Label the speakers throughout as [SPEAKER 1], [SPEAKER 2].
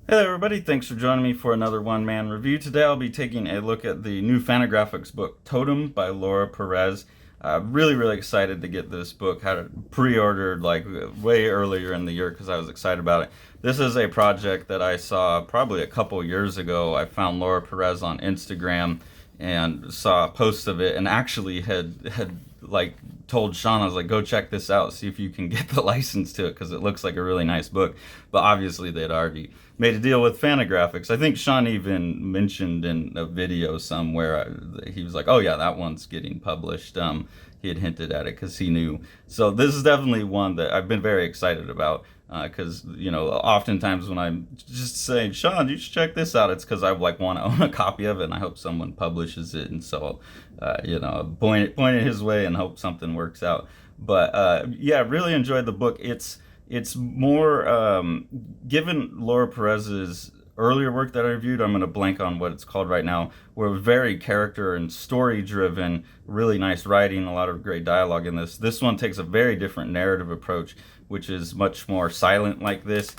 [SPEAKER 1] Hey there, everybody. Thanks for joining me for another one-man review. Today I'll be taking a look at the new Fantagraphics book, Totem by Laura Perez. Really excited to get this book. Had it pre-ordered like way earlier in the year because I was excited about it. This is a project that I saw probably a couple years ago. I found Laura Perez on Instagram and saw a post of it and actually had like told Sean, I was like, go check this out, see if you can get the license to it because it looks like a really nice book. But obviously they'd already made a deal with Fantagraphics. I think Sean even mentioned in a video somewhere, he was like, oh yeah, that one's getting published. He had hinted at it because he knew. So this is definitely one that I've been very excited about because oftentimes when I'm just saying, Sean, you should check this out, it's because I like want to own a copy of it and I hope someone publishes it, and so point it his way and hope something works out. But yeah, really enjoyed the book. It's more given Laura Perez's earlier work that I reviewed, I'm going to blank on what it's called right now, were very character and story driven, really nice writing, a lot of great dialogue in this. This one takes a very different narrative approach, which is much more silent like this,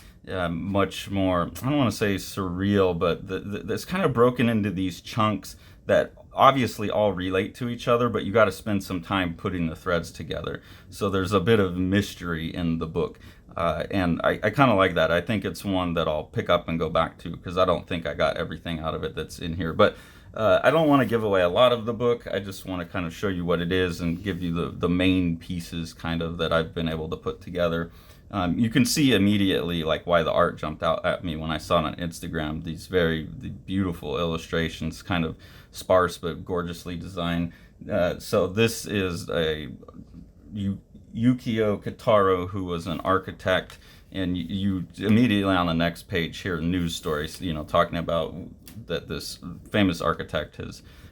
[SPEAKER 1] much more, I don't want to say surreal, but it's kind of broken into these chunks that obviously all relate to each other, but you got to spend some time putting the threads together. So there's a bit of mystery in the book. And I kind of like that. I think it's one that I'll pick up and go back to because I don't think I got everything out of it that's in here. But I don't want to give away a lot of the book. I just want to kind of show you what it is and give you the main pieces kind of that I've been able to put together. You can see immediately like why the art jumped out at me when I saw it on Instagram. These very beautiful illustrations, kind of sparse but gorgeously designed. So this is Yukio Kitaro, who was an architect, and you immediately on the next page hear news stories, talking about that this famous architect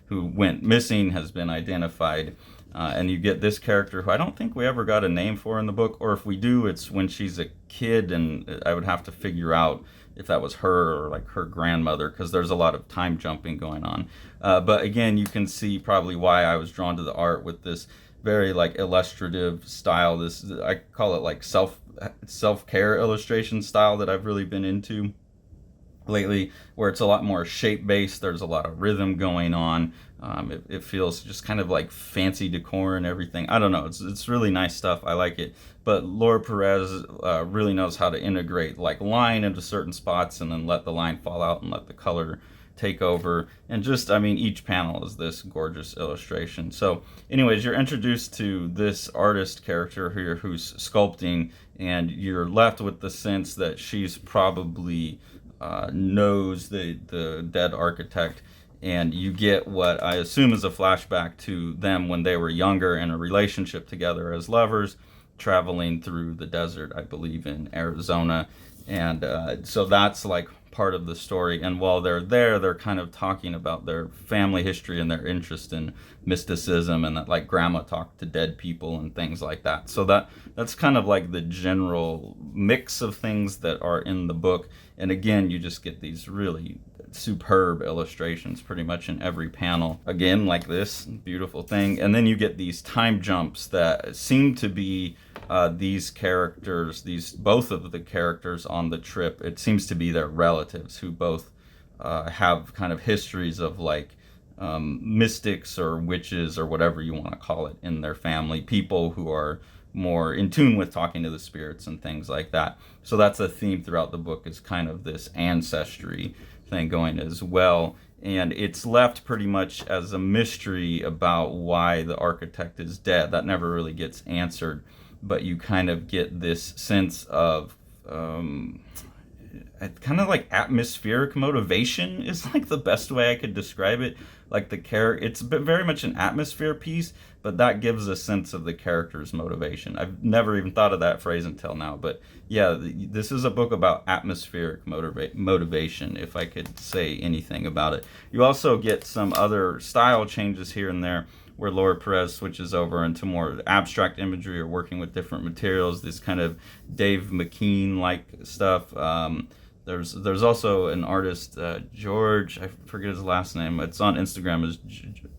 [SPEAKER 1] who went missing has been identified, and you get this character who I don't think we ever got a name for in the book, or if we do, it's when she's a kid, and I would have to figure out if that was her or like her grandmother, because there's a lot of time jumping going on. But again, you can see probably why I was drawn to the art with this very like illustrative style. This, I call it like self-care illustration style that I've really been into lately, where it's a lot more shape based. There's a lot of rhythm going on. It feels just kind of like fancy decor and everything. I don't know. It's really nice stuff. I like it. But Laura Perez really knows how to integrate like line into certain spots and then let the line fall out and let the color take over. And just, I mean, each panel is this gorgeous illustration. So anyways, you're introduced to this artist character here who's sculpting, and you're left with the sense that she's probably knows the dead architect, and you get what I assume is a flashback to them when they were younger in a relationship together as lovers, traveling through the desert, I believe in Arizona. And so that's like part of the story, and while they're there, they're kind of talking about their family history and their interest in mysticism, and that like grandma talked to dead people and things like that. So that's kind of like the general mix of things that are in the book. And again, you just get these really superb illustrations pretty much in every panel, again like this beautiful thing. And then you get these time jumps that seem to be these characters, both of the characters on the trip, it seems to be their relatives who both have kind of histories of like mystics or witches or whatever you want to call it in their family, people who are more in tune with talking to the spirits and things like that. So that's a theme throughout the book, is kind of this ancestry thing going as well. And it's left pretty much as a mystery about why the architect is dead. That never really gets answered, but you kind of get this sense of kind of like atmospheric motivation is like the best way I could describe it. Like it's very much an atmosphere piece, but that gives a sense of the character's motivation. I've never even thought of that phrase until now, but yeah, this is a book about atmospheric motivation, if I could say anything about it. You also get some other style changes here and there, where Laura Perez switches over into more abstract imagery or working with different materials, this kind of Dave McKean-like stuff. There's also an artist, George, I forget his last name, it's on Instagram as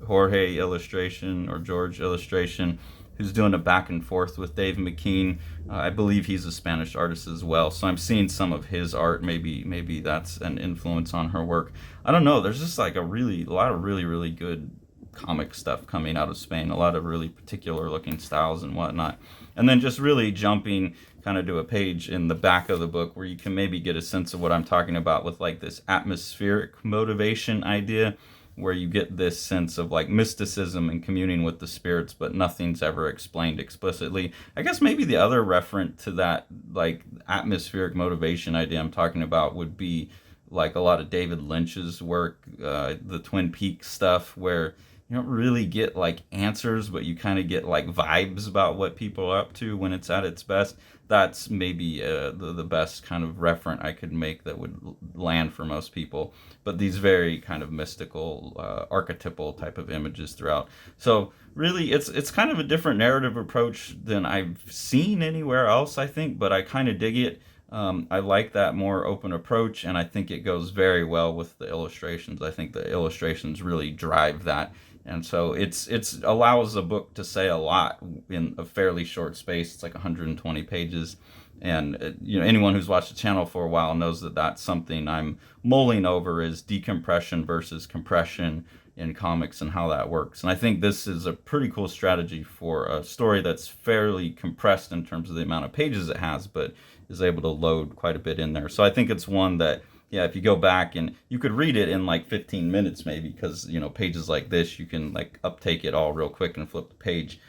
[SPEAKER 1] Jorge Illustration or George Illustration, who's doing a back and forth with Dave McKean. I believe he's a Spanish artist as well, so I'm seeing some of his art. Maybe that's an influence on her work. I don't know. There's just like a lot of really good comic stuff coming out of Spain. A lot of really particular looking styles and whatnot. And then just really jumping kind of to a page in the back of the book where you can maybe get a sense of what I'm talking about with like this atmospheric motivation idea, where you get this sense of like mysticism and communing with the spirits, but nothing's ever explained explicitly. I guess maybe the other referent to that like atmospheric motivation idea I'm talking about would be like a lot of David Lynch's work, the Twin Peaks stuff, where you don't really get like answers, but you kind of get like vibes about what people are up to when it's at its best. That's maybe the best kind of referent I could make that would land for most people. But these very kind of mystical, archetypal type of images throughout. So really, it's kind of a different narrative approach than I've seen anywhere else, I think. But I kind of dig it. I like that more open approach, and I think it goes very well with the illustrations. I think the illustrations really drive that, and so it's allows a book to say a lot in a fairly short space. It's like 120 pages, and anyone who's watched the channel for a while knows that that's something I'm mulling over, is decompression versus compression in comics and how that works. And I think this is a pretty cool strategy for a story that's fairly compressed in terms of the amount of pages it has, but is able to load quite a bit in there. So I think it's one that, yeah, if you go back and you could read it in like 15 minutes maybe, because pages like this you can like uptake it all real quick and flip the page.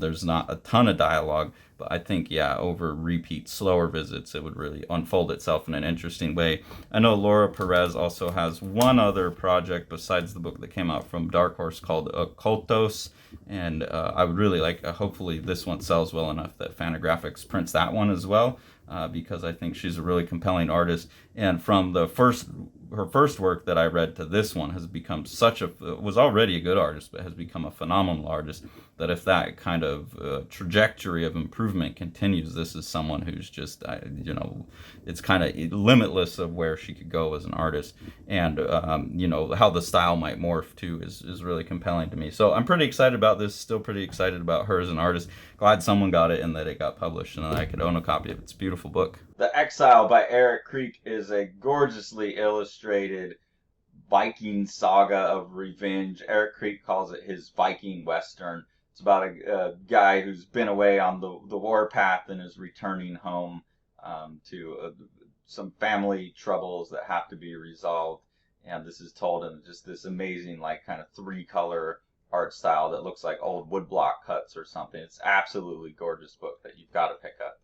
[SPEAKER 1] There's not a ton of dialogue, but I think, yeah, over repeat slower visits it would really unfold itself in an interesting way. I know Laura Perez also has one other project besides the book that came out from Dark Horse called Occultos, and I would really like, hopefully this one sells well enough that Fantagraphics prints that one as well, because I think she's a really compelling artist. And from her first work that I read to this one has become was already a good artist, but has become a phenomenal artist, that if that kind of trajectory of improvement continues, this is someone who's just, it's kind of limitless of where she could go as an artist. And, how the style might morph too is really compelling to me. So I'm pretty excited about this, still pretty excited about her as an artist. Glad someone got it and that it got published and that I could own a copy of it. It's a beautiful book. The Exile by Eric Creek is a gorgeously illustrated Viking saga of revenge. Eric Creek calls it his Viking Western. It's about a guy who's been away on the warpath and is returning home to some family troubles that have to be resolved. And this is told in just this amazing, like, kind of 3-color art style that looks like old woodblock cuts or something. It's absolutely gorgeous book that you've got to pick up.